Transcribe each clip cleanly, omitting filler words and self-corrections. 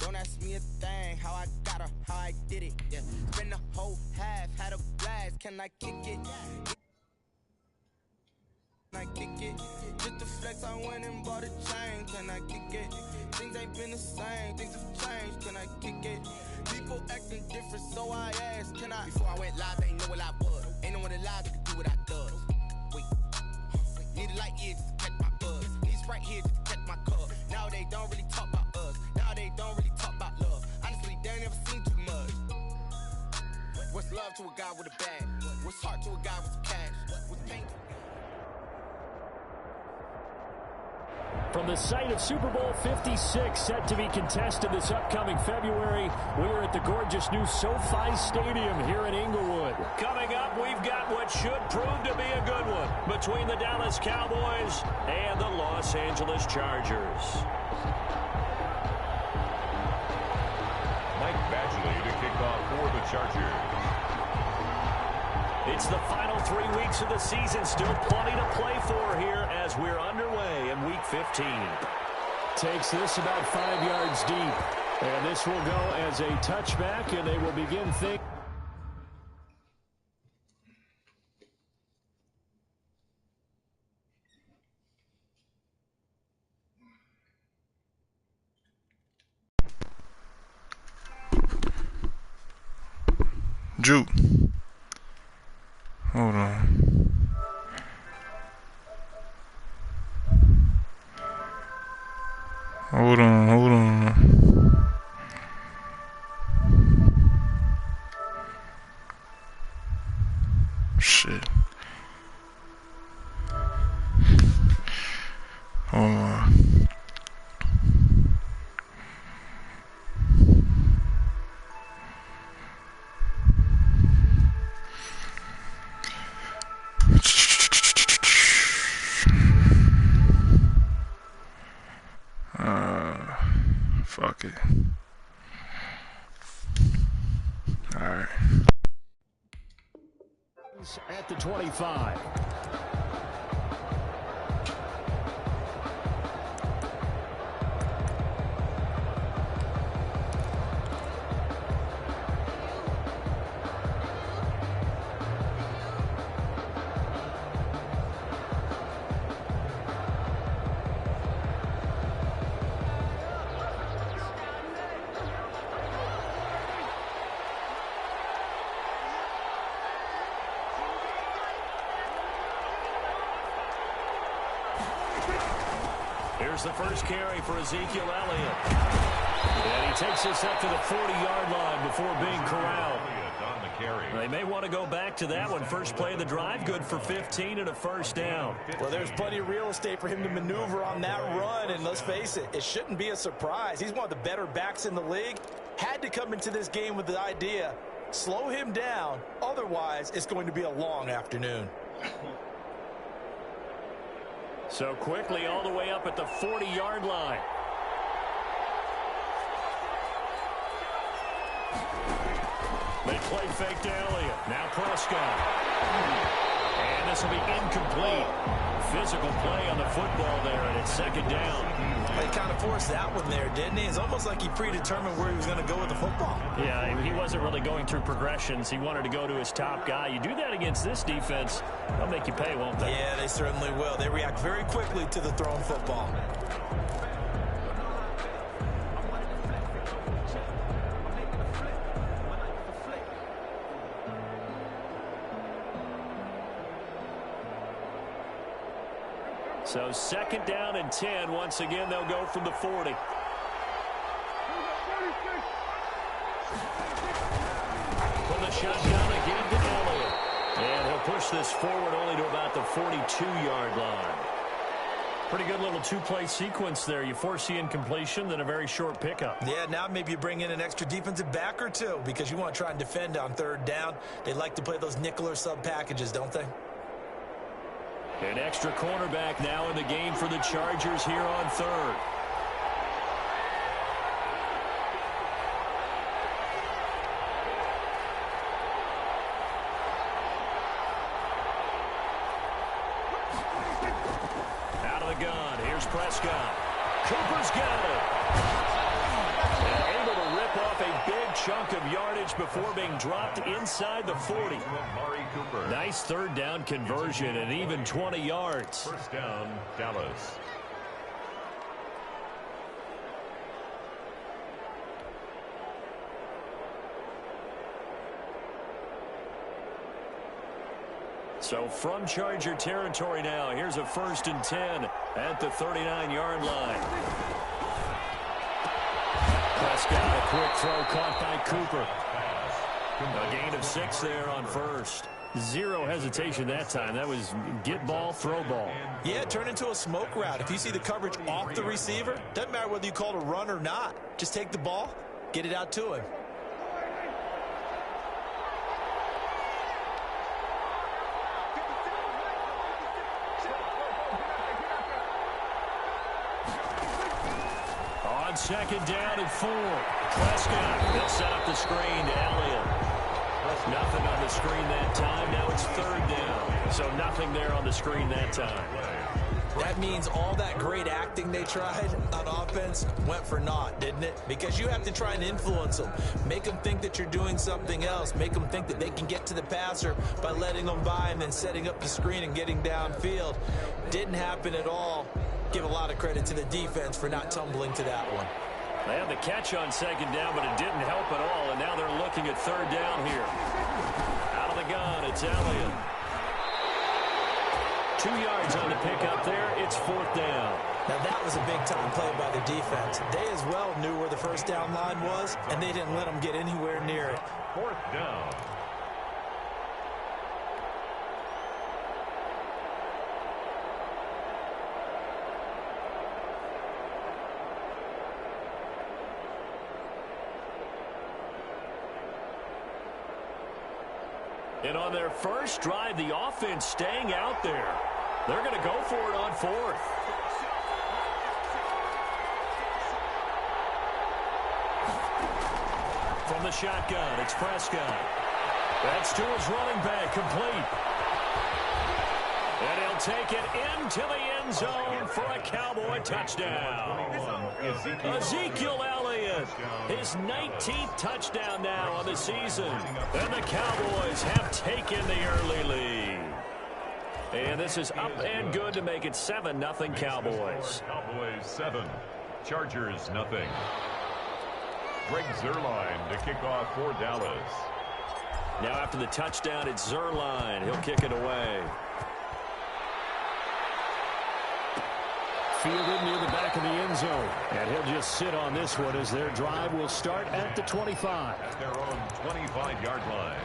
Don't ask me a thing, how I got her, how I did it. Yeah, spend the whole half, had a blast. Can I kick it? Can I kick it? Just to flex, I went and bought a chain. Can I kick it? Things ain't been the same, things have changed. Can I kick it? People acting different, so I asked, can I? Before I went live, they ain't know what I was. Ain't no one alive that could do what I does. Wait, need a light here just to catch my buzz. Need Sprite here just to catch my cup. Now they don't really talk about us. Now they don't really talk about love. Honestly, they ain't never seen too much. What's love to a guy with a bag? What's heart to a guy with some cash? What's pain to From the site of Super Bowl 56, set to be contested this upcoming February, we are at the gorgeous new SoFi Stadium here in Inglewood. Coming up, we've got what should prove to be a good one between the Dallas Cowboys and the Los Angeles Chargers. Mike Badgley to kick off for the Chargers. It's the final 3 weeks of the season. Still plenty to play for here as we're underway in Week 15. Takes this about 5 yards deep. And this will go as a touchback, and they will begin thinking. Juke. Hold on. Hold on. Shit. Hold on. Fuck it. Alright. At the 25. Here's the first carry for Ezekiel Elliott. And he takes this up to the 40-yard line before being corralled. They may want to go back to that one. First play of the drive, good for 15 and a first down. Well, there's plenty of real estate for him to maneuver on that run, and let's face it, it shouldn't be a surprise. He's one of the better backs in the league. Had to come into this game with the idea, slow him down, otherwise it's going to be a long afternoon. So quickly all the way up at the 40-yard line. They play fake to Elliott. Now Prescott. And this will be incomplete. Physical play on the football there, and it's second down. He kind of forced that one there, didn't he? It's almost like he predetermined where he was going to go with the football. Yeah, he wasn't really going through progressions. He wanted to go to his top guy. You do that against this defense, they'll make you pay, won't they? Yeah, they certainly will. They react very quickly to the thrown football. So second down and 10. Once again, they'll go from the 40. From the shotgun again to Elliott. And he'll push this forward only to about the 42-yard line. Pretty good little two-play sequence there. You force the incompletion, then a very short pickup. Yeah, now maybe you bring in an extra defensive back or two because you want to try and defend on third down. They like to play those nickel or sub packages, don't they? An extra cornerback now in the game for the Chargers here on third. Out of the gun. Here's Prescott. Cooper's got it. And chunk of yardage before being dropped inside the 40. Nice third down conversion and even 20 yards. First down, Dallas. So from Charger territory now, here's a 1st and 10 at the 39-yard line. Prescott, a quick throw caught by Cooper. A gain of 6 there on first. Zero hesitation that time. That was get ball, throw ball. Yeah, turn into a smoke route. If you see the coverage off the receiver, doesn't matter whether you call it a run or not. Just take the ball, get it out to him. On 2nd down and 4. Prescott, they'll set up the screen to Elliott. Nothing on the screen that time. Now it's 3rd down. So nothing there on the screen that time. That means all that great acting they tried on offense went for naught, didn't it? Because you have to try and influence them. Make them think that you're doing something else. Make them think that they can get to the passer by letting them by and then setting up the screen and getting downfield. Didn't happen at all. Give a lot of credit to the defense for not tumbling to that one. They had the catch on 2nd down, but it didn't help at all, and now they're looking at 3rd down here. Out of the gun, it's Elliott. 2 yards on the pickup there. It's 4th down. Now that was a big-time play by the defense. They as well knew where the 1st down line was, and they didn't let them get anywhere near it. 4th down. And on their first drive, the offense staying out there. They're going to go for it on 4th. From the shotgun, it's Prescott. That's to his running back, complete. And he'll take it into the end zone for a Cowboy touchdown. Ezekiel Elliott, his 19th touchdown now on the season. And the Cowboys have taken the early lead. And this is up and good to make it 7-0 Cowboys. Cowboys 7, Chargers nothing. Greg Zuerlein to kick off for Dallas. Now after the touchdown, it's Zuerlein. He'll kick it away. Fielded near the back of the end zone. And he'll just sit on this one as their drive will start at the 25. At their own 25-yard line.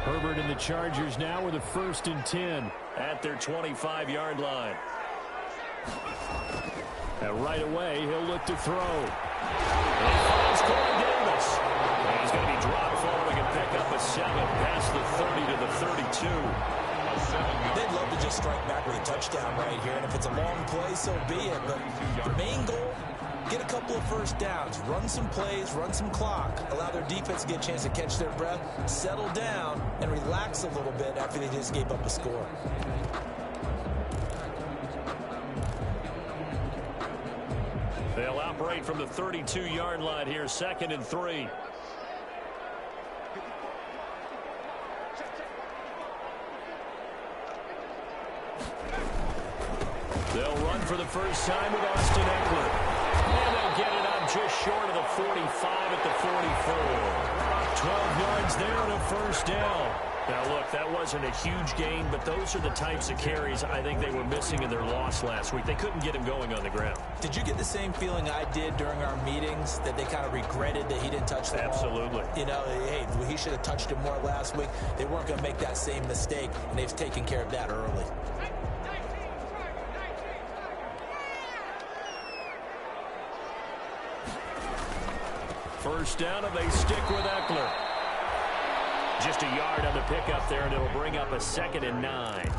Herbert and the Chargers now with a 1st and 10 at their 25-yard line. And right away, he'll look to throw. And he finds Corey Davis. And he's going to be dropped forward and pick up a 7 past the 30 to the 32. They'd love to just strike back with a touchdown right here, and if it's a long play, so be it. But the main goal, get a couple of 1st downs, run some plays, run some clock, allow their defense to get a chance to catch their breath, settle down, and relax a little bit after they just gave up a score. They'll operate from the 32-yard line here, 2nd and 3. They'll run for the first time with Austin Eckler. And they'll get it up just short of the 45 at the 44. 12 yards there and a 1st down. Now, look, that wasn't a huge gain, but those are the types of carries I think they were missing in their loss last week. They couldn't get him going on the ground. Did you get the same feeling I did during our meetings, that they kind of regretted that he didn't touch the ball? Absolutely. You know, hey, he should have touched it more last week. They weren't going to make that same mistake, and they've taken care of that early. First down, and they stick with Eckler. Just a yard on the pickup there, and it'll bring up a 2nd and 9.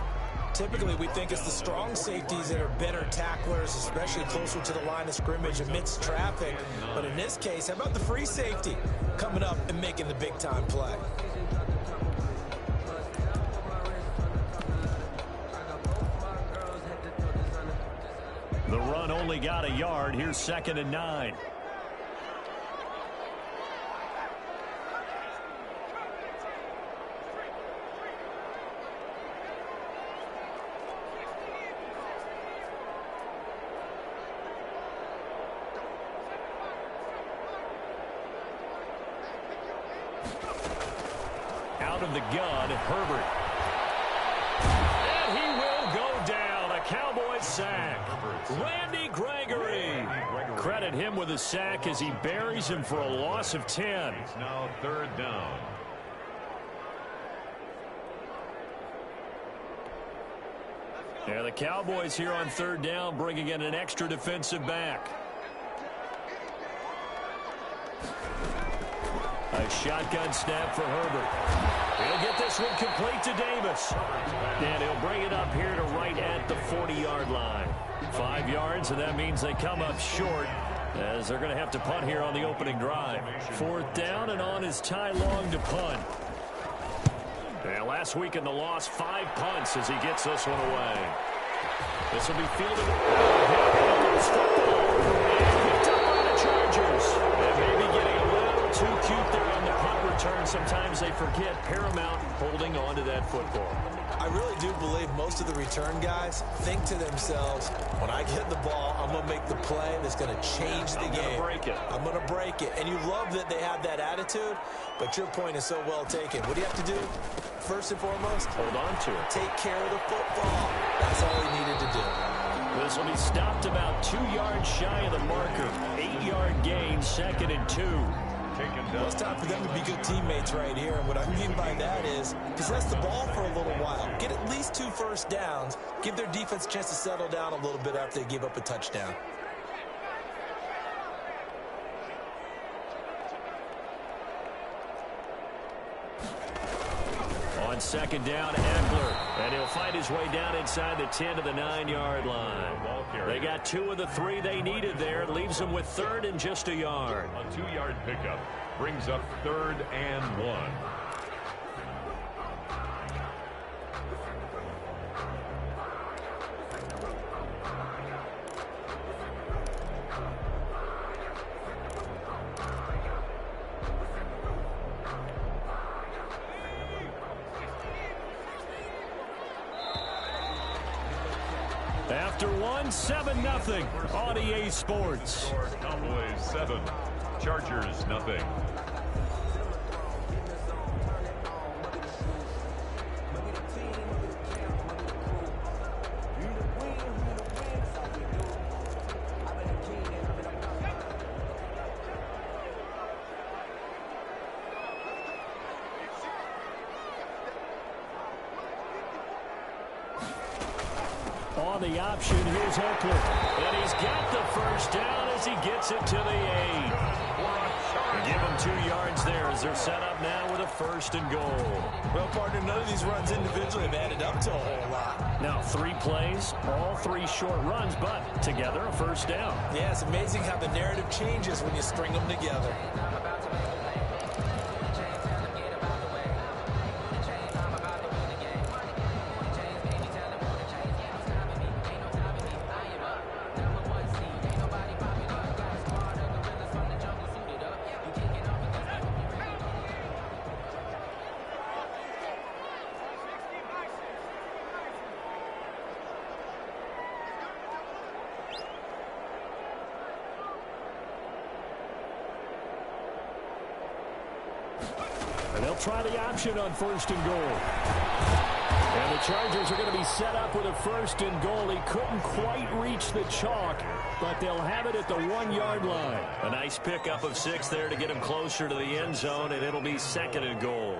typically we think it's the strong safeties that are better tacklers, especially closer to the line of scrimmage amidst traffic. But in this case, how about the free safety coming up and making the big-time play? The run only got a yard. Here's 2nd and 9. Out of the gun, Herbert. And he will go down. A Cowboys sack. Randy Gregory. Credit him with a sack as he buries him for a loss of 10. It's now 3rd down. Yeah, the Cowboys here on 3rd down, bringing in an extra defensive back. A shotgun snap for Herbert. He'll get this one complete to Davis. And he'll bring it up here to right at the 40-yard line. 5 yards, and that means they come up short as they're going to have to punt here on the opening drive. 4th down, and on is Ty Long to punt. And last week in the loss, 5 punts as he gets this one away. This will be fielded. Picked up by the Chargers. And maybe getting a little too cute there on the punt return. Sometimes they forget paramount holding on to that football. I really do believe most of the return guys think to themselves, when I get the ball, I'm going to make the play that's going to change the game. I'm going to break it. And you love that they have that attitude, but your point is so well taken. What do you have to do? First and foremost, hold on to it. Take care of the football. That's all he needed to do. This will be stopped about 2 yards shy of the marker. 8-yard gain, 2nd and 2. Well, it's time for them to be good teammates right here. And what I mean by that is possess the ball for a little while. Get at least 2 first downs. Give their defense a chance to settle down a little bit after they give up a touchdown. On 2nd down, Eckler. And he'll find his way down inside the 10 to the 9-yard line. They got 2 of the 3 they needed there. It leaves them with 3rd and just a yard. A 2-yard pickup brings up 3rd and 1. After 7-0 on EA Sports. Cowboys 7, Chargers nothing. On the option, here's Eckler. And he's got the first down as he gets it to the 8. Give him 2 yards there as they're set up now with a 1st and goal. Well, partner, none of these runs individually have added up to a whole lot. Now 3 plays, all 3 short runs, but together a 1st down. Yeah, it's amazing how the narrative changes when you string them together. And they'll try the option on 1st and goal. And the Chargers are going to be set up with a 1st and goal. He couldn't quite reach the chalk, but they'll have it at the 1-yard line. A nice pickup of 6 there to get him closer to the end zone, and it'll be 2nd and goal.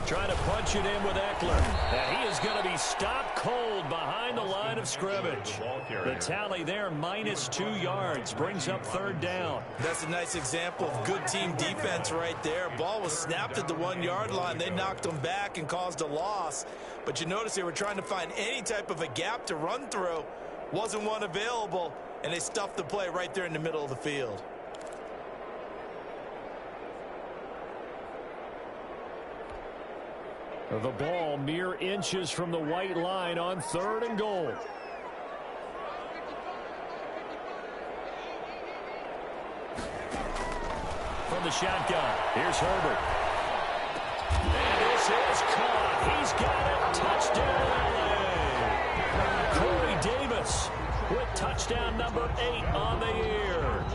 Trying to punch it in with Eckler. And he is going to be stopped cold behind the line of scrimmage. The tally there, -2 yards, brings up 3rd down. That's a nice example of good team defense right there. Ball was snapped at the 1-yard line. They knocked them back and caused a loss. But you notice they were trying to find any type of a gap to run through. Wasn't one available, and they stuffed the play right there in the middle of the field. The ball mere inches from the white line on 3rd and goal. From the shotgun, here's Herbert. And this is caught. He's got it. Touchdown, LA. Corey Davis with touchdown number 8 on the year.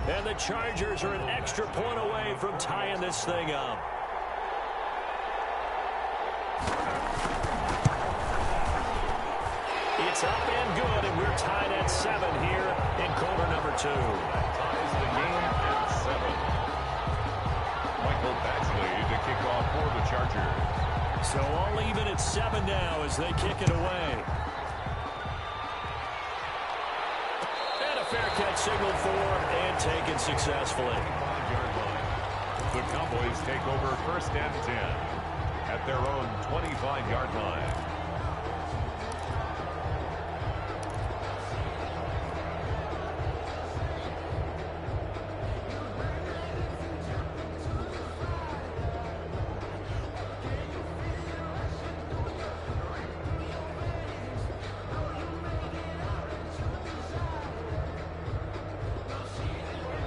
And the Chargers are an extra point away from tying this thing up. It's up and good, and we're tied at 7 here in quarter number 2. Ties the game at 7. Michael Badgley to kick off for the Chargers. So all even at 7 now as they kick it away. And a fair catch signaled for and taken successfully. 5-yard line. The Cowboys take over 1st and 10 at their own 25-yard line.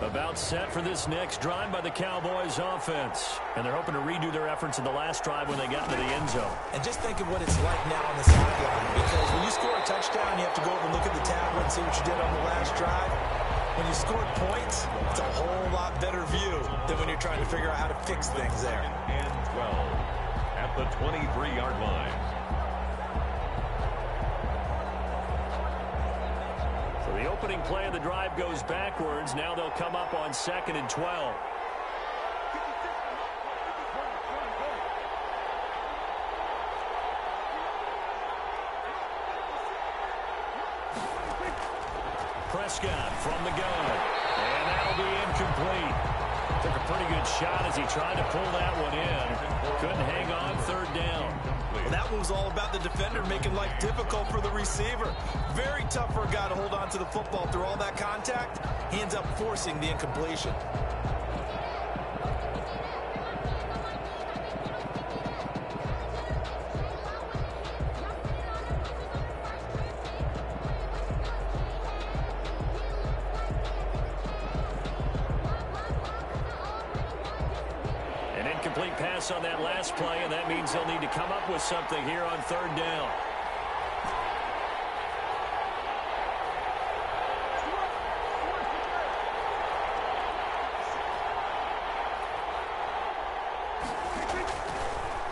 About set for this next drive by the Cowboys offense. And they're hoping to redo their efforts in the last drive when they got into the end zone. And just think of what it's like now on the sideline. Because when you score a touchdown, you have to go over and look at the tablet and see what you did on the last drive. When you scored points, it's a whole lot better view than when you're trying to figure out how to fix things there. And 12 at the 23-yard line. So the opening play of the drive goes backwards. Now they'll come up on 2nd and 12. Prescott from the gun. And that'll be incomplete. Took a pretty good shot as he tried to pull that one in. Couldn't hang on 3rd down. Well, that one was all about the defender making life difficult for the receiver. Very tough for a guy to hold on to the football through all that contact. He ends up forcing the incompletion. Incomplete pass on that last play, and that means they'll need to come up with something here on 3rd down.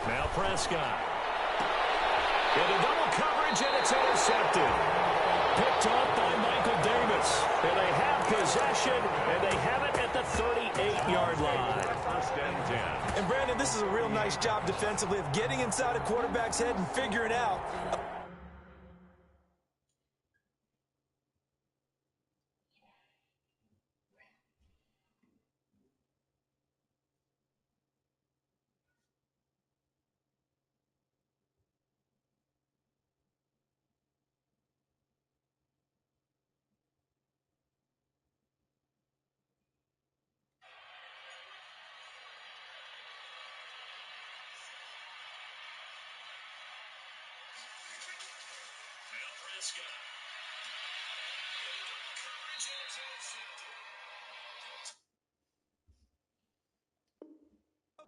Now Prescott. Into double coverage, and it's intercepted. Picked off by Michael Davis. And they have possession, and they have it at the 38-yard line. 1st and 10. And Brandon, this is a real nice job defensively of getting inside a quarterback's head and figuring out.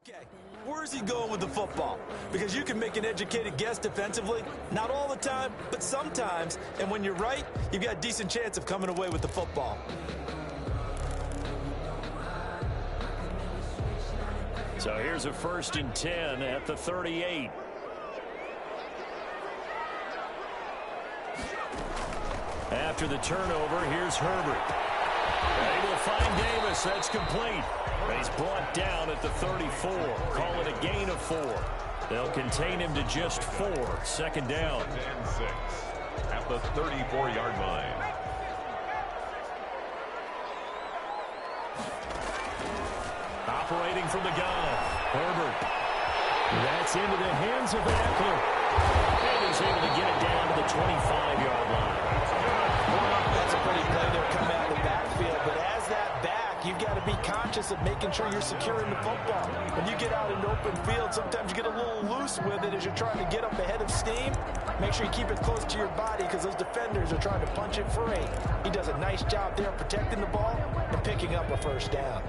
Okay, where's he going with the football? Because you can make an educated guess defensively. Not all the time, but sometimes. And when you're right, you've got a decent chance of coming away with the football. So here's a 1st and 10 at the 38. After the turnover, here's Herbert. Able to find Davis. That's complete. He's brought down at the 34. Call it a gain of 4. They'll contain him to just 4. Second down. And 6 at the 34-yard line. Operating from the gun, Herbert. That's into the hands of Eckler. And he's able to get it down to the 25-yard line. That's a pretty play there coming out of the backfield. But as that back, you've got to be conscious of making sure you're securing the football. When you get out in open field, sometimes you get a little loose with it as you're trying to get up ahead of steam. Make sure you keep it close to your body because those defenders are trying to punch it free. He does a nice job there protecting the ball and picking up a first down.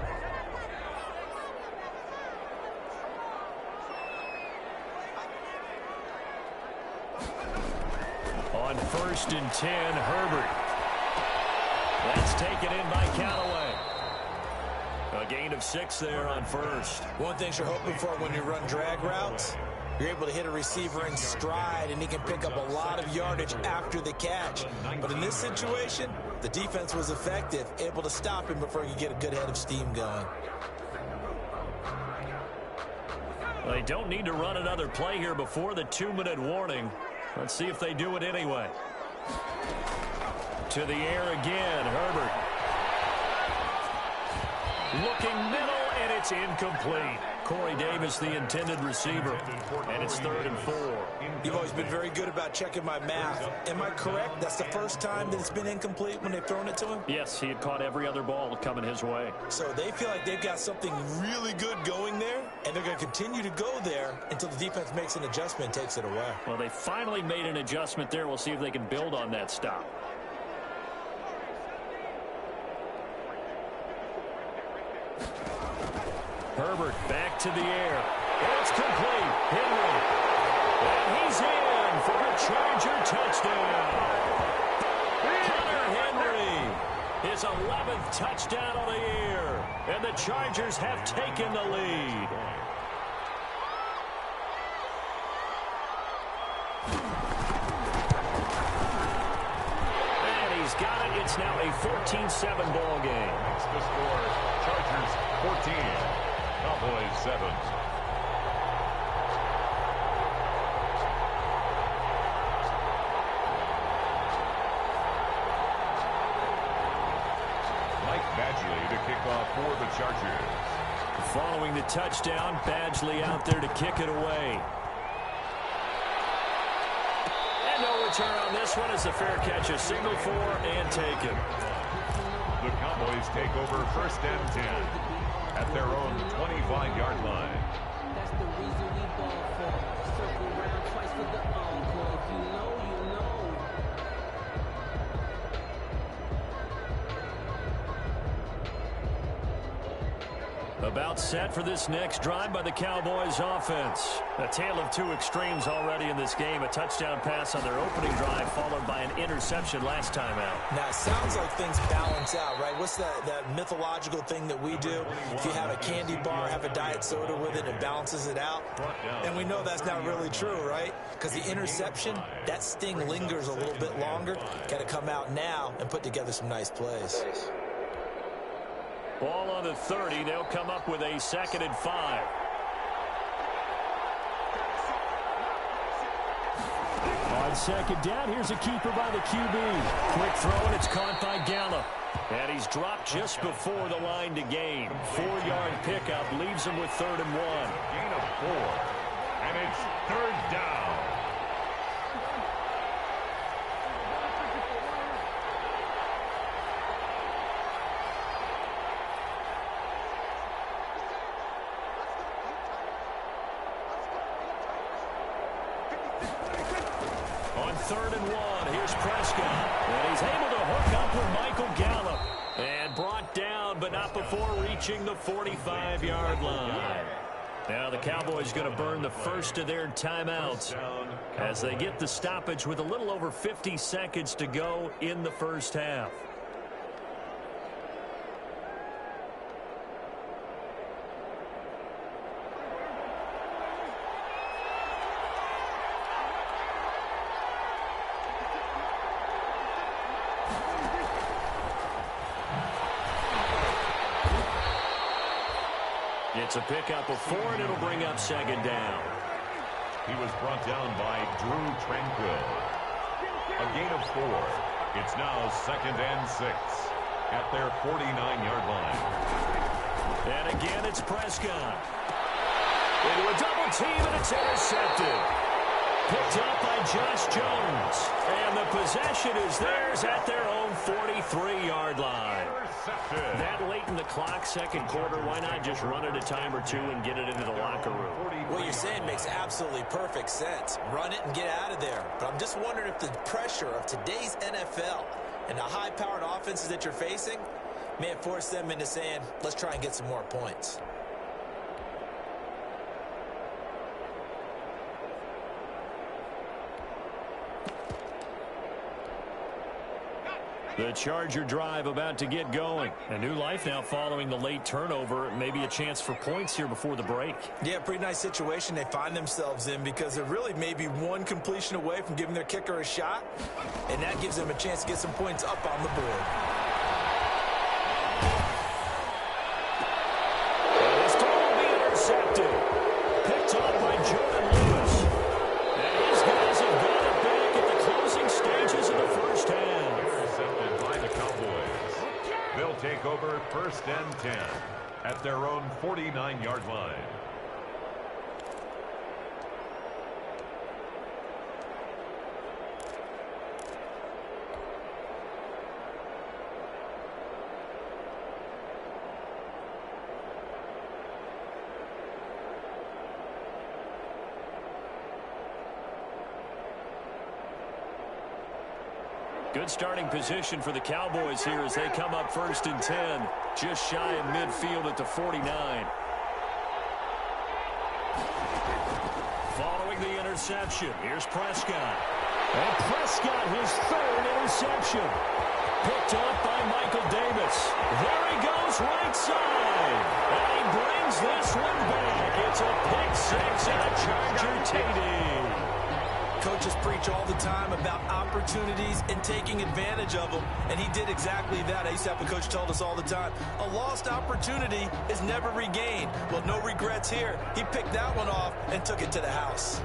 On 1st and 10, Herbert. That's taken in by Callaway. A gain of 6 there on 1st. One thing you're hoping for when you run drag routes, you're able to hit a receiver in stride, and he can pick up a lot of yardage after the catch. But in this situation, the defense was effective, able to stop him before he could get a good head of steam going. They don't need to run another play here before the 2-minute warning. Let's see if they do it anyway. To the air again, Herbert. Looking middle, and it's incomplete. Corey Davis, the intended receiver, and it's 3rd and 4. You've always been very good about checking my math. Am I correct? That's the first time that it's been incomplete when they've thrown it to him? Yes, he had caught every other ball coming his way. So they feel like they've got something really good going there, and they're going to continue to go there until the defense makes an adjustment and takes it away. Well, they finally made an adjustment there. We'll see if they can build on that stop. Herbert back to the air. It's complete. Henry. And he's in for a Charger touchdown. Hunter Henry, his 11th touchdown of the year. And the Chargers have taken the lead. And he's got it. It's now a 14-7 ball game. It's the score. Chargers 14. Cowboys 7. Mike Badgley to kick off for the Chargers. Following the touchdown, Badgley out there to kick it away. And no return on this one as the fair catch is signaled for and taken. The Cowboys take over 1st and 10. At their own 25-yard line. That's the reason we ball for. Circle around twice for the encore. If you know, you know. About set for this next drive by the Cowboys offense. A tale of 2 extremes already in this game. A touchdown pass on their opening drive followed by an interception last time out. Now, it sounds like things balance out, right? What's that mythological thing that we do? If you have a candy bar, have a diet soda with it, it balances it out. And we know that's not really true, right? Because the interception, that sting lingers a little bit longer. Got to come out now and put together some nice plays. Ball on the 30. They'll come up with a 2nd and 5. On 2nd down, here's a keeper by the QB. Quick throw, and it's caught by Gallup. And he's dropped just before the line to gain. 4-yard pickup leaves him with 3rd and 1. Gain of 4. And it's 3rd down. On 3rd and 1, here's Prescott. And he's able to hook up with Michael Gallup. And brought down, but not before reaching the 45-yard line. Now the Cowboys going to burn the first of their timeouts as they get the stoppage with a little over 50 seconds to go in the first half. It's a pickup of 4, and it'll bring up 2nd down. He was brought down by Drew Tranquill. A gain of 4. It's now 2nd and 6 at their 49-yard line. And again, it's Prescott. Into a double team, and it's intercepted. Picked up by Josh Jones. And the possession is theirs at their own 43-yard line. That late in the clock, second quarter, why not just run it a time or two and get it into the locker room? What you're saying makes absolutely perfect sense. Run it and get out of there. But I'm just wondering if the pressure of today's NFL and the high-powered offenses that you're facing may have forced them into saying, let's try and get some more points. The Charger drive about to get going. A new life now following the late turnover. Maybe a chance for points here before the break. Yeah, pretty nice situation they find themselves in because they're really maybe one completion away from giving their kicker a shot, and that gives them a chance to get some points up on the board. This ball will be intercepted. Picked up by Jordan Lewis. And these guys have got it back at the closing stages of the first half. By the Cowboys. They'll take over 1st and 10 at their own 49-yard line. Good starting position for the Cowboys here as they come up 1st and 10. Just shy of midfield at the 49. Following the interception, here's Prescott. And Prescott, his 3rd interception. Picked up by Michael Davis. There he goes, right side. And he brings this one back. It's a pick 6 and a Charger TD. Coaches preach all the time about opportunities and taking advantage of them, and he did exactly that. I used to have a coach told us all the time, a lost opportunity is never regained. Well, no regrets here. He picked that one off and took it to the house.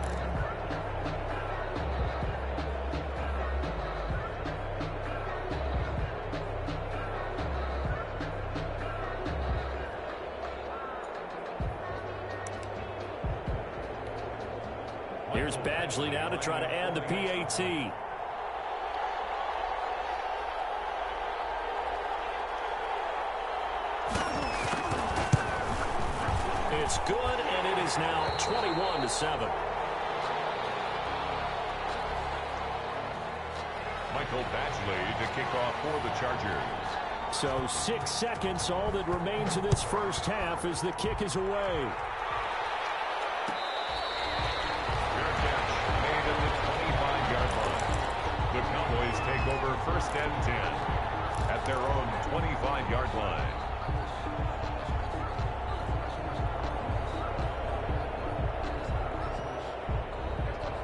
Here's Badgley now to try to add the PAT. It's good, and it is now 21-7. Michael Badgley to kick off for the Chargers. So 6 seconds, all that remains in this first half as the kick is away. The Cowboys take over 1st and 10 at their own 25-yard line.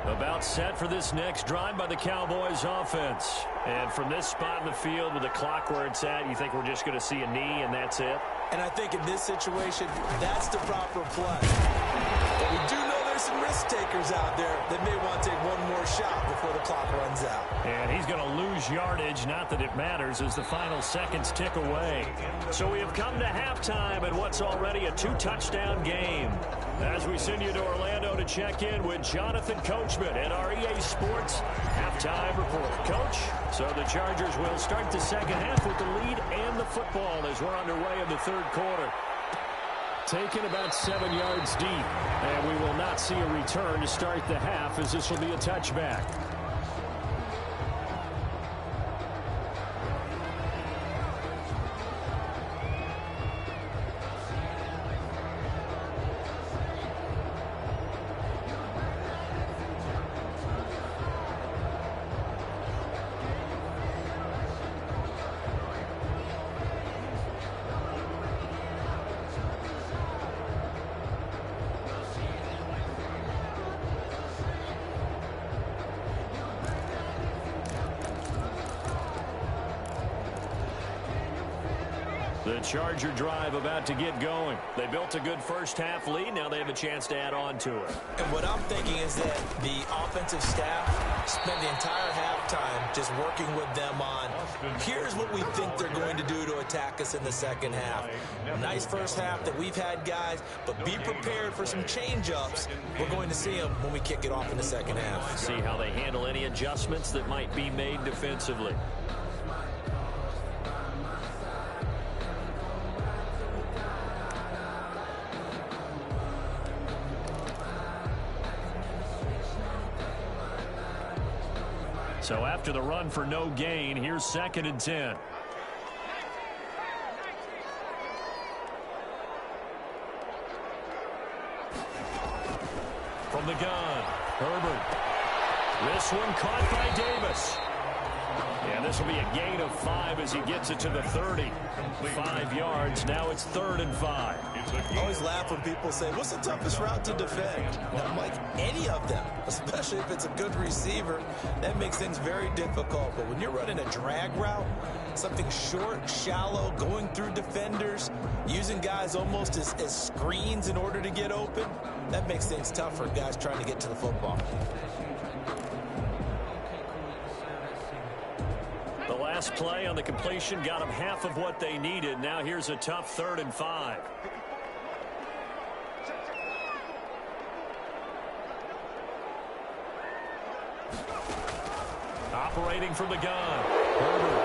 About set for this next drive by the Cowboys offense. And from this spot in the field with the clock where it's at, you think we're just going to see a knee and that's it? And I think in this situation, that's the proper play. But we do know there's some risk takers out there that may want to take one more shot before the clock runs out. And he's going to lose yardage, not that it matters, as the final seconds tick away. So we have come to halftime in what's already a 2-touchdown game. As we send you to Orlando to check in with Jonathan Coachman at our EA Sports Halftime Report. Coach, so the Chargers will start the second half with the lead and the football as we're underway in the third quarter. Taken about 7 yards deep, and we will not see a return to start the half as this will be a touchback. The Charger drive about to get going. They built a good first-half lead. Now they have a chance to add on to it. And what I'm thinking is that the offensive staff spent the entire halftime just working with them on, here's what we think they're going to do to attack us in the second half. Nice first half that we've had, guys, but be prepared for some change-ups. We're going to see them when we kick it off in the second half. See how they handle any adjustments that might be made defensively. So after the run for no gain, here's 2nd and 10. From the gun, Herbert. This one caught by Davis. And this will be a gain of 5 as he gets it to the 30. 5 yards. Now it's 3rd and 5. I always laugh when people say, what's the toughest route to defend? And I'm like, any of them, especially if it's a good receiver. That makes things very difficult. But when you're running a drag route, something short, shallow, going through defenders, using guys almost as screens in order to get open, that makes things tough for guys trying to get to the football. The last play on the completion got them half of what they needed. Now here's a tough 3rd and 5. Operating from the gun. Herbert.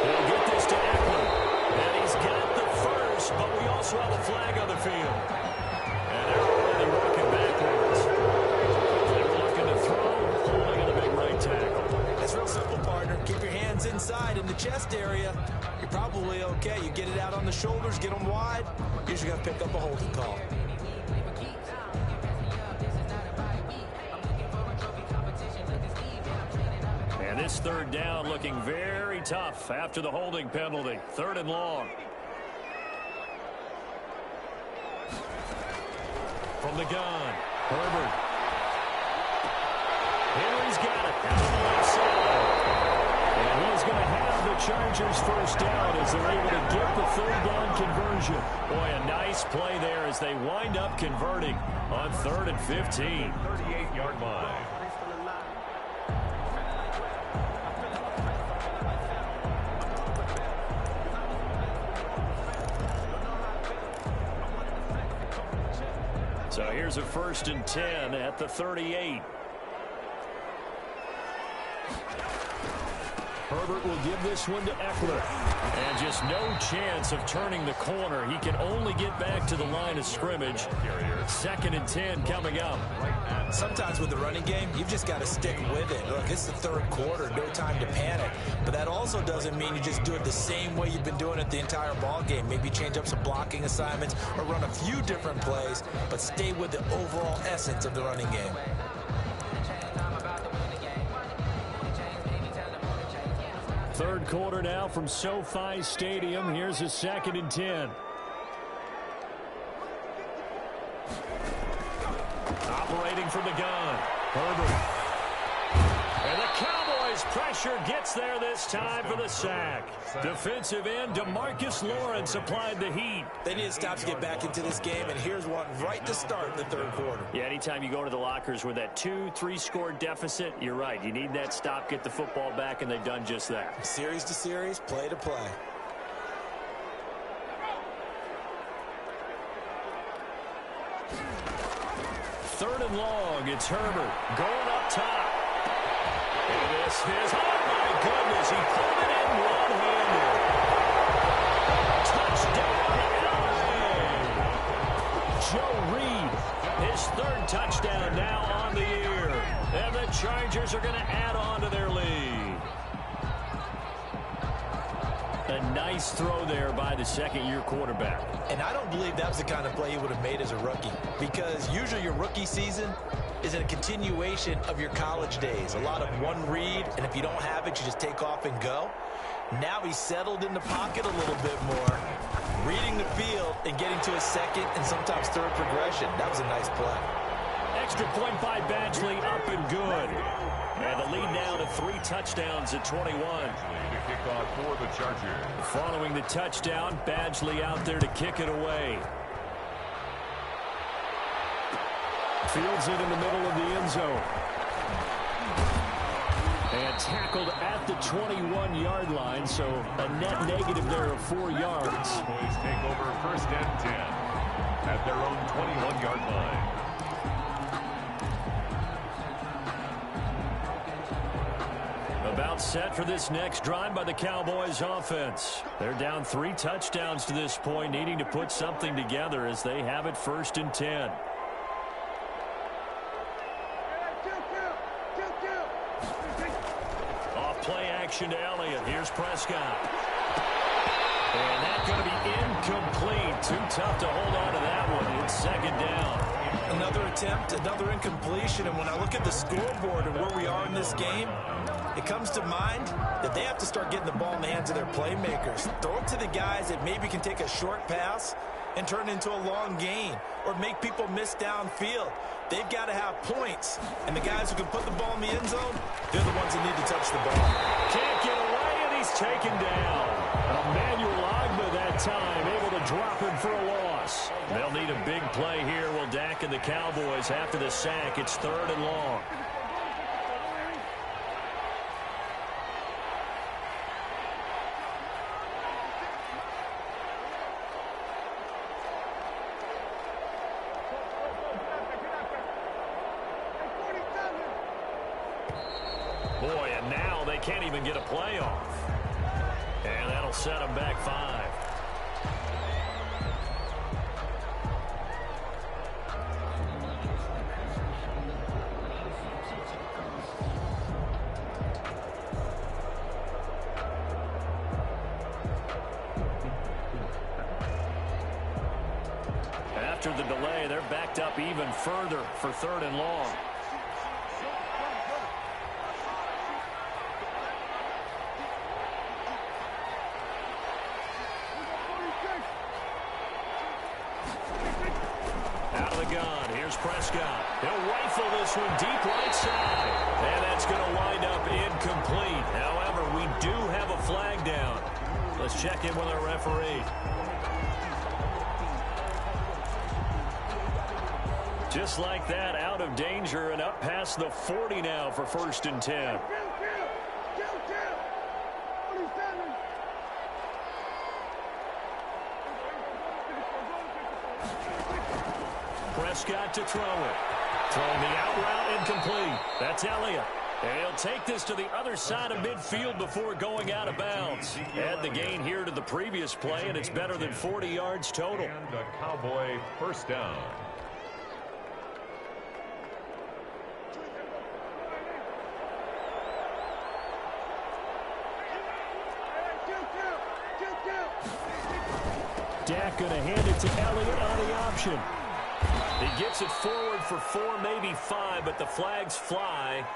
He'll get this to Eckler. And he's got the first, but we also have a flag on the field. And they're already working backwards. They were looking to throw, holding on a big right tackle. It's real simple, partner. Keep your hands inside in the chest area. You're probably okay. You get it out on the shoulders, get them wide. Usually got to pick up a holding call. And this 3rd down looking very tough after the holding penalty. 3rd and long. From the gun, Herbert. Henry's got it out on the left side. And he's going to have the Chargers first down as they're able to get the 3rd down conversion. Boy, a nice play there as they wind up converting on 3rd and 15. 38-yard line. So here's a 1st and 10 at the 38. Herbert will give this one to Eckler. And just no chance of turning the corner. He can only get back to the line of scrimmage. 2nd and 10 coming up. Sometimes with the running game, you've just got to stick with it. Look, it's the 3rd quarter, no time to panic. But that also doesn't mean you just do it the same way you've been doing it the entire ball game. Maybe change up some blocking assignments or run a few different plays, but stay with the overall essence of the running game. Third quarter now from SoFi Stadium. Here's a 2nd and 10. Operating from the gun, Herbert. And the Cowboys pressure gets there this time for the sack. Defensive end DeMarcus Lawrence applied the heat. They need to stop to get back into this game, and here's one right to start in the 3rd quarter. Yeah, anytime you go to the lockers with that 2-3 score deficit, you're right. You need that stop, get the football back, and they've done just that. Series to series, play to play. Third and long, it's Herbert going up top. And this is, oh my goodness, he pulled it in one-handed. Touchdown, LA! Joe Reed, his 3rd touchdown now on the year. And the Chargers are going to add on to their lead. A nice throw there by the 2nd-year quarterback. And I don't believe that was the kind of play he would have made as a rookie, because usually your rookie season is a continuation of your college days. A lot of one read, and if you don't have it, you just take off and go. Now he's settled in the pocket a little bit more, reading the field and getting to a 2nd and sometimes 3rd progression. That was a nice play. extra point by Badgley up and good. And the lead now to 3 touchdowns at 21. To kick off for the Chargers. Following the touchdown, Badgley out there to kick it away. Fields it in the middle of the end zone. And tackled at the 21-yard line, so a net negative there of 4 yards. Boys take over 1st and 10 at their own 21-yard line. About set for this next drive by the Cowboys offense. They're down 3 touchdowns to this point, needing to put something together as they have it 1st and 10. Off play action to Elliott. Here's Prescott. And that's going to be incomplete. Too tough to hold on to that one. It's 2nd down. Another attempt, another incompletion, and when I look at the scoreboard and where we are in this game, it comes to mind that they have to start getting the ball in the hands of their playmakers. Throw it to the guys that maybe can take a short pass and turn it into a long gain or make people miss downfield. They've got to have points, and the guys who can put the ball in the end zone, they're the ones that need to touch the ball. Can't get away, and he's taken down. Emmanuel Ogbah that time, able to drop him for a loss. They'll need a big play here. Will Dak and the Cowboys after the sack. It's 3rd and long. Boy, and now they can't even get a play off. And that'll set them back 5. After the delay, they're backed up even further for 3rd and long. Out of the gun, here's Prescott. He'll rifle this one deep right side. And that's going to wind up incomplete. However, we do have a flag down. Let's check in with our referee. Just like that, out of danger and up past the 40 now for 1st and 10. Prescott to throw it. Throwing the out route incomplete. That's Elliott. And he'll take this to the other side of midfield before going out of bounds. Add the gain here to the previous play, and it's better than 40 yards total. And a Cowboy 1st down. Dak going to hand it to Elliott on the option. He gets it forward for 4, maybe 5, but the flags fly.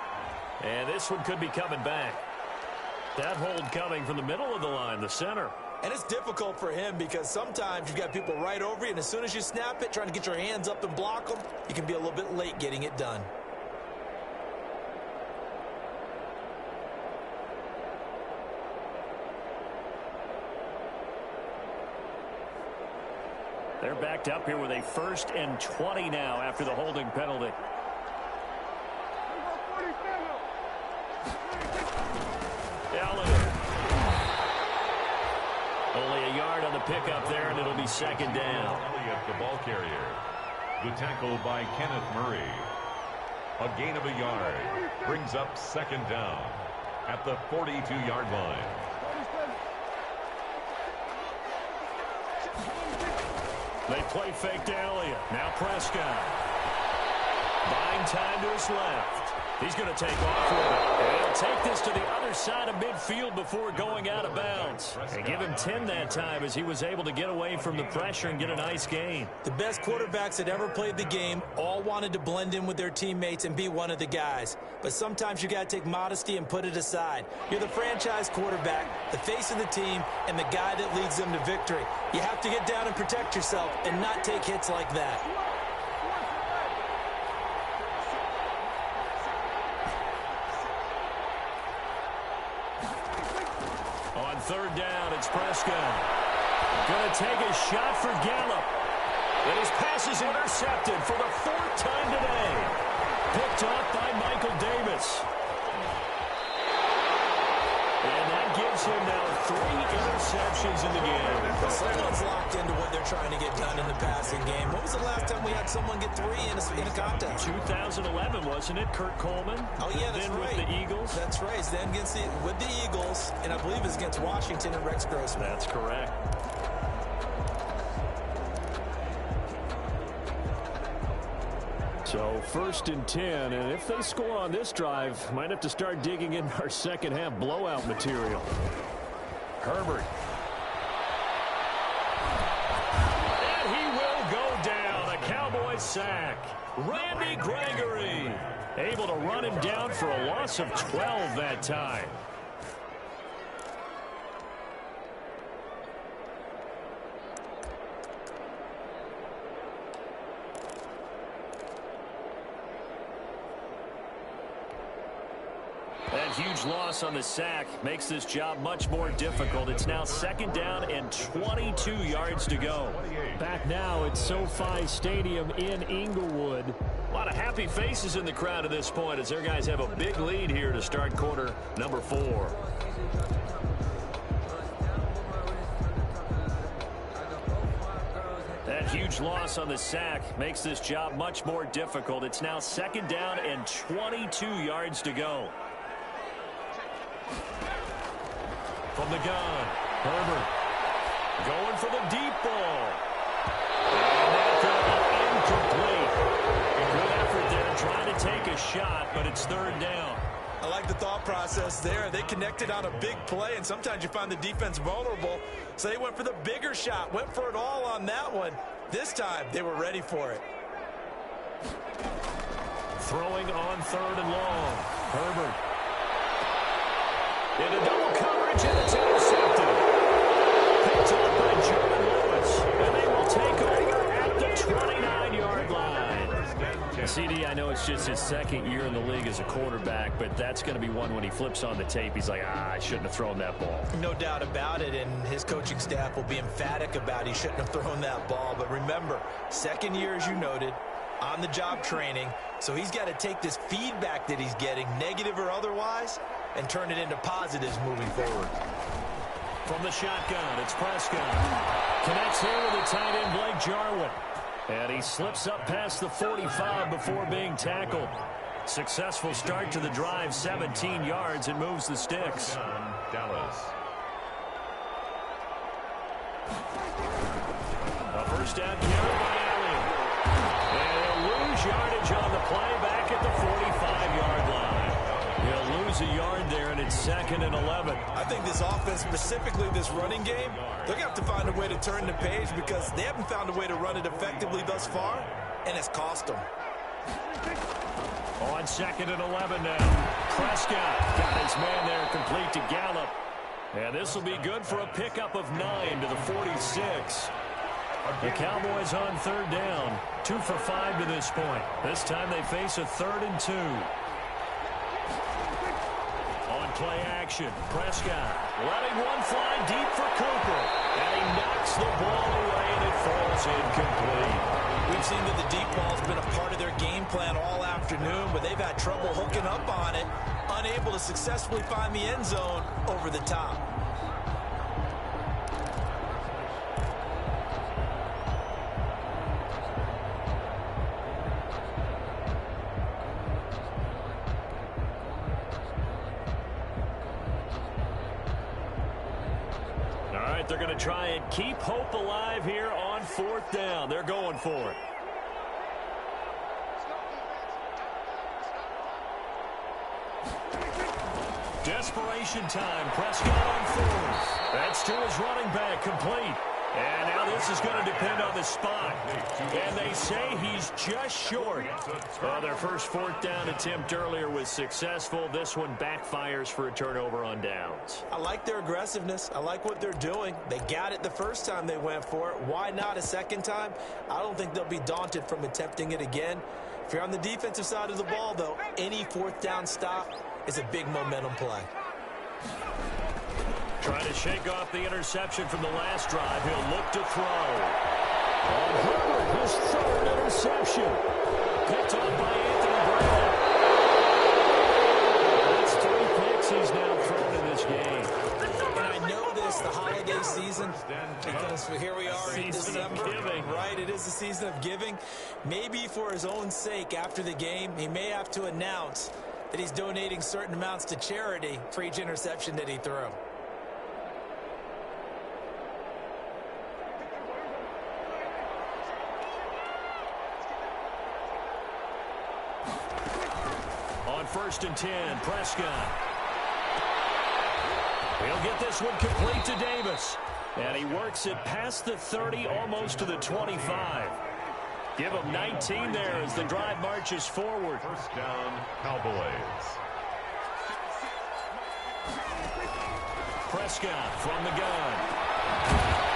And this one could be coming back. That hold coming from the middle of the line, the center. And it's difficult for him because sometimes you've got people right over you, and as soon as you snap it, trying to get your hands up and block them, you can be a little bit late getting it done. They're backed up here with a 1st and 20 now after the holding penalty. Elliott. Only a yard on the pickup there, and it'll be 2nd down. Elliott, the ball carrier. The tackle by Kenneth Murray. A gain of a yard. Brings up 2nd down at the 42-yard line. They play fake to Elliott. Now Prescott. Buying time to his left. He's going to take off with it. And he'll take this to the other side of midfield before going out of bounds. And give him 10 that time as he was able to get away from the pressure and get a nice gain. The best quarterbacks that ever played the game all wanted to blend in with their teammates and be one of the guys. But sometimes you got to take modesty and put it aside. You're the franchise quarterback, the face of the team, and the guy that leads them to victory. You have to get down and protect yourself and not take hits like that. third down. It's Prescott. Going to take a shot for Gallup. And his pass is intercepted for the 4th time today. Picked off by Michael Davis. And that gives him now 3 interceptions in the game. Someone's locked into what they're trying to get done in the passing game. When was the last time we had someone get 3 in a contest? 2011, wasn't it? Kurt Coleman. Oh, yeah, that's then right. with the Eagles. That's right. Then with the Eagles, and I believe it's against Washington and Rex Grossman. That's correct. So 1st and 10, and if they score on this drive, might have to start digging in our second half blowout material. Herbert. And he will go down. A Cowboys sack. Randy Gregory able to run him down for a loss of 12 that time. That huge loss on the sack makes this job much more difficult. It's now 2nd down and 22 yards to go. Back now at SoFi Stadium in Inglewood. A lot of happy faces in the crowd at this point as their guys have a big lead here to start quarter number 4. That huge loss on the sack makes this job much more difficult. It's now 2nd down and 22 yards to go. From the gun, Herbert going for the deep ball. And that incomplete. Good effort there trying to take a shot, but it's 3rd down. I like the thought process there. They connected on a big play, and sometimes you find the defense vulnerable. So they went for the bigger shot, went for it all on that one. This time, they were ready for it. Throwing on 3rd and long. Herbert. Into double coverage, and it's intercepted. Picked up by Jordan Lewis, and they will take over at the 29-yard line. CD, I know it's just his 2nd year in the league as a quarterback, but that's going to be one when he flips on the tape. He's like, I shouldn't have thrown that ball. No doubt about it, and his coaching staff will be emphatic about he shouldn't have thrown that ball. But remember, 2nd year, as you noted, on-the-job training, so he's got to take this feedback that he's getting, negative or otherwise, and turn it into positives moving forward. From the shotgun, it's Prescott. Connects here with the tight end, Blake Jarwin. And he slips up past the 45 before being tackled. Successful start to the drive, 17 yards, and moves the sticks. Dallas. A 1st down carry by Allen. And he'll lose yardage on the play back at the 45-yard line. He'll lose a yard there, and it's 2nd and 11. I think this offense, specifically this running game, they're going to have to find a way to turn the page because they haven't found a way to run it effectively thus far, and it's cost them. On 2nd and 11 now. Prescott got his man there complete to Gallup. And this will be good for a pickup of 9 to the 46. The Cowboys on 3rd down. 2 for 5 to this point. This time they face a 3rd and 2. On play action, Prescott letting one fly deep for Cooper. And he knocks the ball away and it falls incomplete. We've seen that the deep ball's been a part of their game plan all afternoon, but they've had trouble hooking up on it, unable to successfully find the end zone over the top. They're going to try and keep hope alive here on 4th down. They're going for it. Desperation time. Prescott on 4th. That's to his running back, complete. And now this is going to depend on the spot. And they say he's just short. Well, their first 4th down attempt earlier was successful. This one backfires for a turnover on downs. I like their aggressiveness. I like what they're doing. They got it the first time they went for it. Why not a second time? I don't think they'll be daunted from attempting it again. If you're on the defensive side of the ball, though, any 4th down stop is a big momentum play. Trying to shake off the interception from the last drive. He'll look to throw. And Herbert, his third interception. Picked off by Anthony Brown. That's 3 picks he's now thrown in this game. And I know this, the holiday season, because here we are in December. Right, it is the season of giving. Maybe for his own sake after the game, he may have to announce that he's donating certain amounts to charity for each interception that he threw. On 1st and 10, Prescott. He'll get this one complete to Davis. And he works it past the 30, almost to the 25. Give him 19 there as the drive marches forward. First down, Cowboys. Prescott from the gun.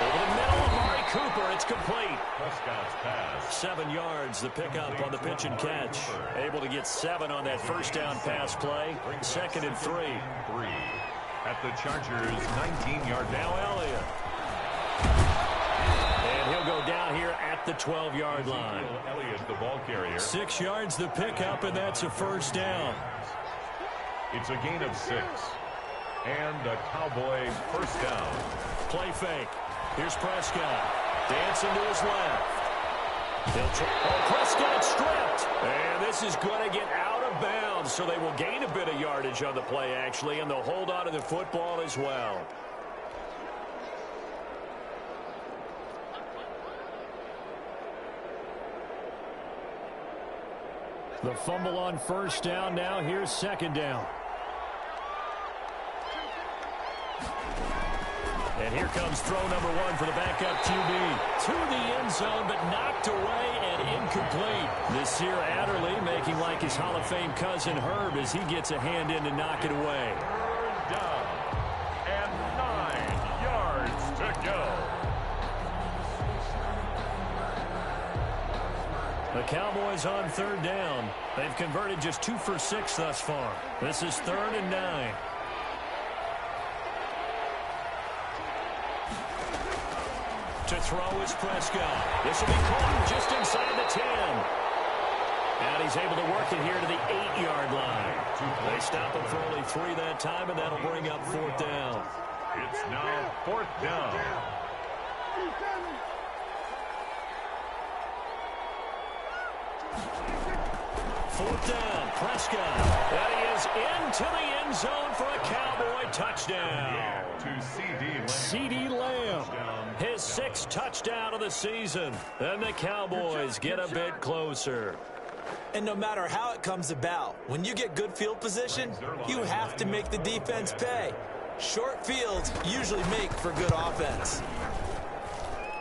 Over the middle, Amari Cooper. It's complete. Prescott's pass. 7 yards, the pickup on the pitch and catch. Able to get 7 on that first down pass play. 2nd and 3. 3. At the Chargers' 19-yard Now Elliott. And he'll go down here at the 12-yard line. Elliott, the ball carrier. 6 yards the pickup, and that's a first down. It's a gain of 6. And a Cowboy first down. Play fake. Here's Prescott. Dancing to his left. Prescott stripped. And this is going to get out of bounds, so they will gain a bit of yardage on the play, actually, and they'll hold on to the football as well. The fumble on first down. Now here's 2nd down. And here comes throw number 1 for the backup QB. To the end zone, but knocked away and incomplete. This here Adderley making like his Hall of Fame cousin Herb as he gets a hand in to knock it away. Third down. And 9 yards to go. The Cowboys on 3rd down. They've converted just 2 for 6 thus far. This is 3rd and 9. To throw is Prescott. This will be caught just inside the 10. And he's able to work it here to the 8-yard line. They stop him for only 3 that time, and that'll bring up 4th down. It's now 4th down. Fourth down, Prescott. And he is into the end zone for a Cowboy touchdown. To C.D. Lamb. His 6th touchdown of the season. And the Cowboys get a bit closer. And no matter how it comes about, when you get good field position, you have to make the defense pay. Short fields usually make for good offense.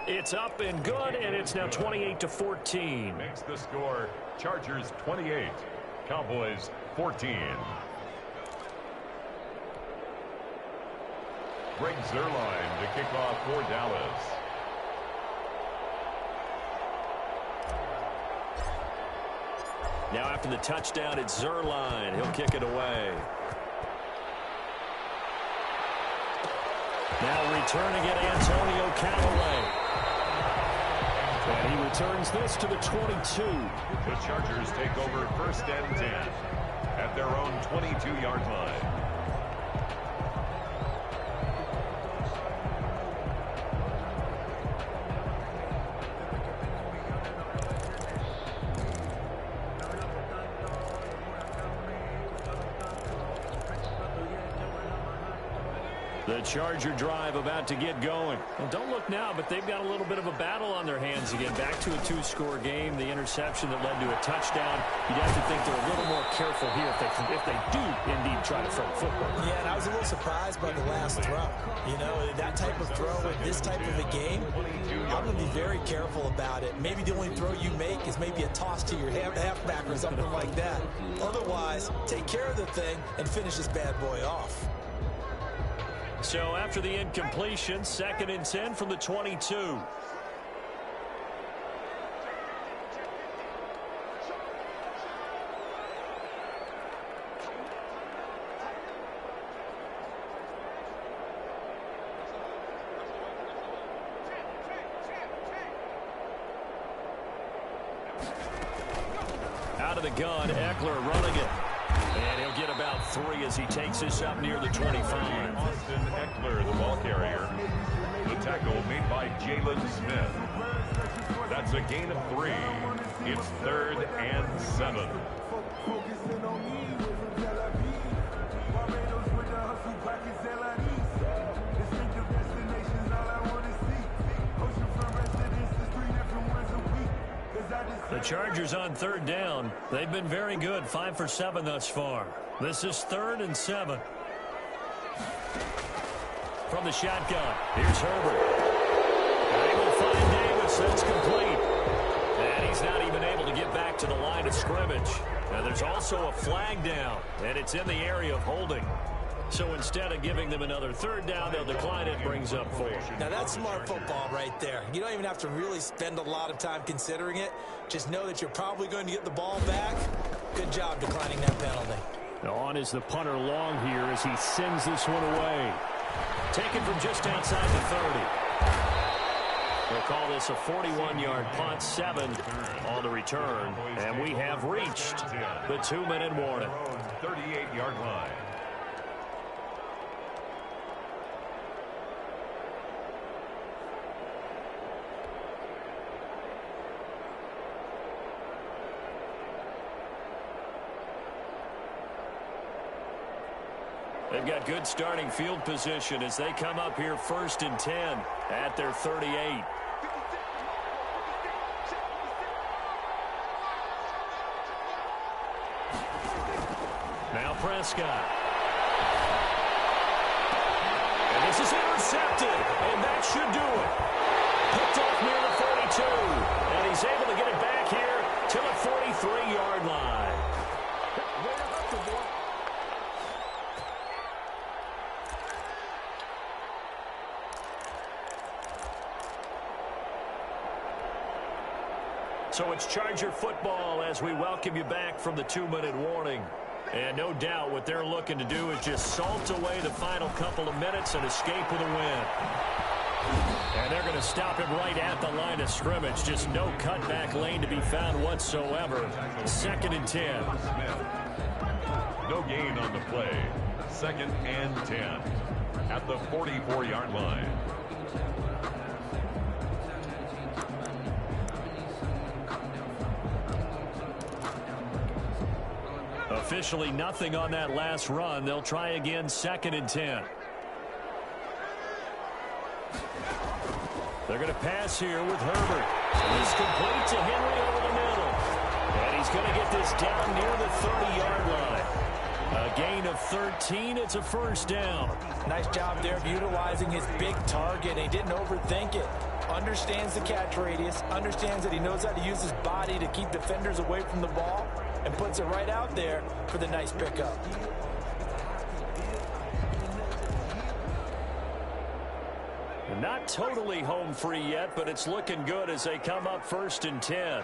It's up and good, and it's now 28-14. Makes the score Chargers 28, Cowboys 14. Greg Zuerlein to kick off for Dallas. Now after the touchdown, it's Zuerlein. He'll kick it away. Now returning it, Antonio Callaway. And he returns this to the 22. The Chargers take over 1st and 10 at their own 22-yard line. The Charger drive about to get going. Well, don't look now, but they've got a little bit of a battle on their hands again. Back to a 2-score game. The interception that led to a touchdown. You'd have to think they're a little more careful here if they do indeed try to throw the football. Yeah, and I was a little surprised by the last throw. You know, that type of throw in this type of a game, I'm going to be very careful about it. Maybe the only throw you make is maybe a toss to your halfback or something like that. Otherwise, take care of the thing and finish this bad boy off. So after the incompletion, 2nd and 10 from the 22. the gun. Eckler running it. And he'll get about 3 as he takes this up near the 25. Austin Eckler, the ball carrier. The tackle made by Jalen Smith. That's a gain of 3. It's 3rd and 7. The Chargers on 3rd down. They've been very good, 5 for 7 thus far. This is 3rd and 7. From the shotgun, here's Herbert. And he will find Davis. That's complete. And he's not even able to get back to the line of scrimmage. Now there's also a flag down, and it's in the area of holding. So instead of giving them another 3rd down, they'll decline it, brings up 4. Now that's smart football right there. You don't even have to really spend a lot of time considering it. Just know that you're probably going to get the ball back. Good job declining that penalty. Now on is the punter long here as he sends this one away. Taken from just outside the 30. They'll call this a 41-yard punt, 7 on the return. And we have reached the 2-minute warning. 38-yard line. They've got good starting field position as they come up here 1st and 10 at their 38. Now Prescott. And this is intercepted, and that should do it. Picked off near the 42, and he's able to get it back here to the 43-yard line. So it's Charger football as we welcome you back from the 2-minute warning. And no doubt what they're looking to do is just salt away the final couple of minutes and escape with a win. And they're going to stop him right at the line of scrimmage. Just no cutback lane to be found whatsoever. 2nd and 10. No gain on the play. 2nd and 10 at the 44-yard line. Officially nothing on that last run. They'll try again 2nd and 10. They're going to pass here with Herbert. He's complete to Henry over the middle. And he's going to get this down near the 30-yard line. A gain of 13. It's a 1st down. Nice job there of utilizing his big target. He didn't overthink it. Understands the catch radius. Understands that he knows how to use his body to keep defenders away from the ball. And puts it right out there for the nice pickup. Not totally home free yet, but it's looking good as they come up 1st and 10.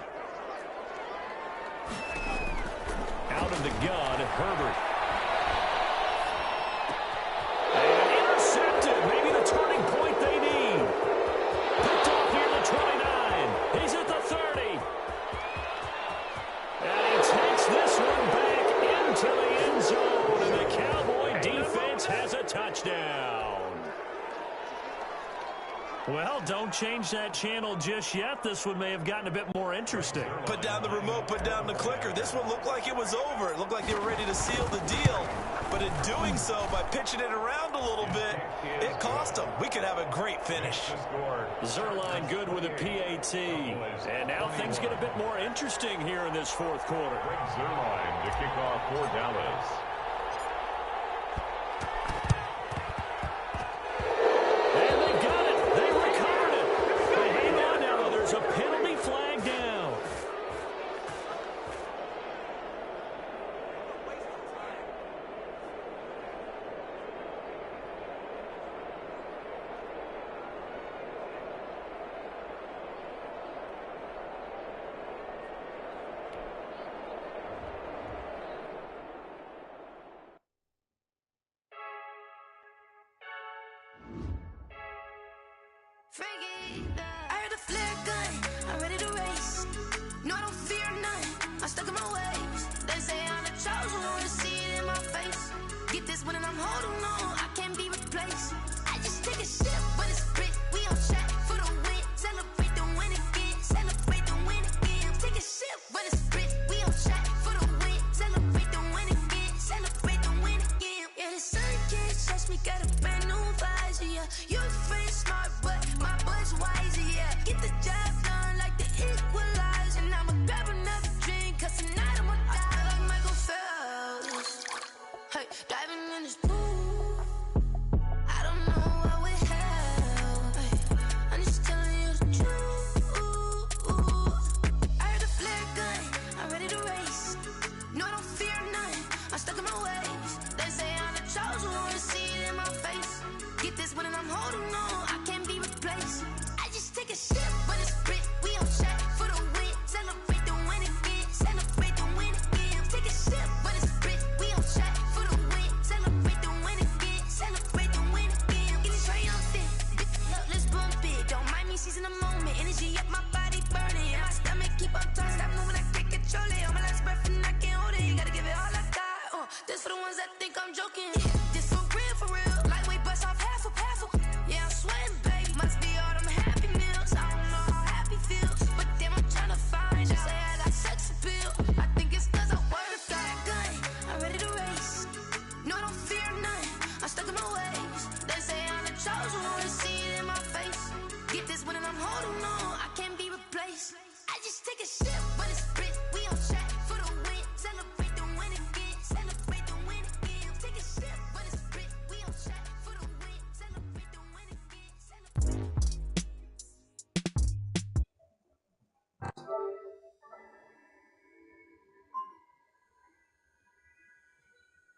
Out of the gun, Herbert. And intercepted. Maybe the turning point they need. Picked off near the 29. He's at the 30. And he takes this one back into the end zone. And the Cowboy defense has a touchdown. Well, don't change that channel just yet. This one may have gotten a bit more interesting. Put down the remote, put down the clicker. This one looked like it was over. It looked like they were ready to seal the deal. But in doing so, by pitching it around a little bit, it cost them. We could have a great finish. Zerline good with a PAT. And now things get a bit more interesting here in this 4th quarter. Zerline to kick off for Dallas. And they got it. They recovered it. But hang on now. There's a penalty flag down. I heard a flare gun, I'm ready to race. No, I don't fear none, I'm stuck in my ways. You free smart, but my butt's wiser, yeah. Get the job done like the equalizer. And I'ma grab another drink, cause tonight I'ma die like Michael Phelps. Hey, diving in this pool, I don't know what would help. Hey, I'm just telling you the truth. I heard a flare gun, I'm ready to race. No, I don't fear nothing, I'm stuck in my ways. They say I'm the chosen one, see it in my face. Get this one and I'm holding on, I can't be replaced. I just take a sip, but it's Brit, we on chat for the win. Celebrate the win again, celebrate the win again. Take a sip, but it's Brit, we on chat for the win. Celebrate the win again, celebrate the win again. Get it triumphant, look, let's bump it. Don't mind me seizing the moment, energy up my body burning. And my stomach keep on turning, stop moving, I can't control it. On my last breath and I can't hold it, you gotta give it all I got. This for the ones that think I'm joking. This for real, lightweight bust off half a. Yeah, I'm sweating, babe, must be all them happy meals. I don't know how happy feels, but damn, I'm trying to find out. Say I got sex appeal, I think it's cause I work a fat gun. I'm ready to race, no, I don't fear nothing, I'm stuck in my ways. They say I'm the chosen one, see it in my face. Get this one and I'm holding on, I can't be replaced. I just take a shit.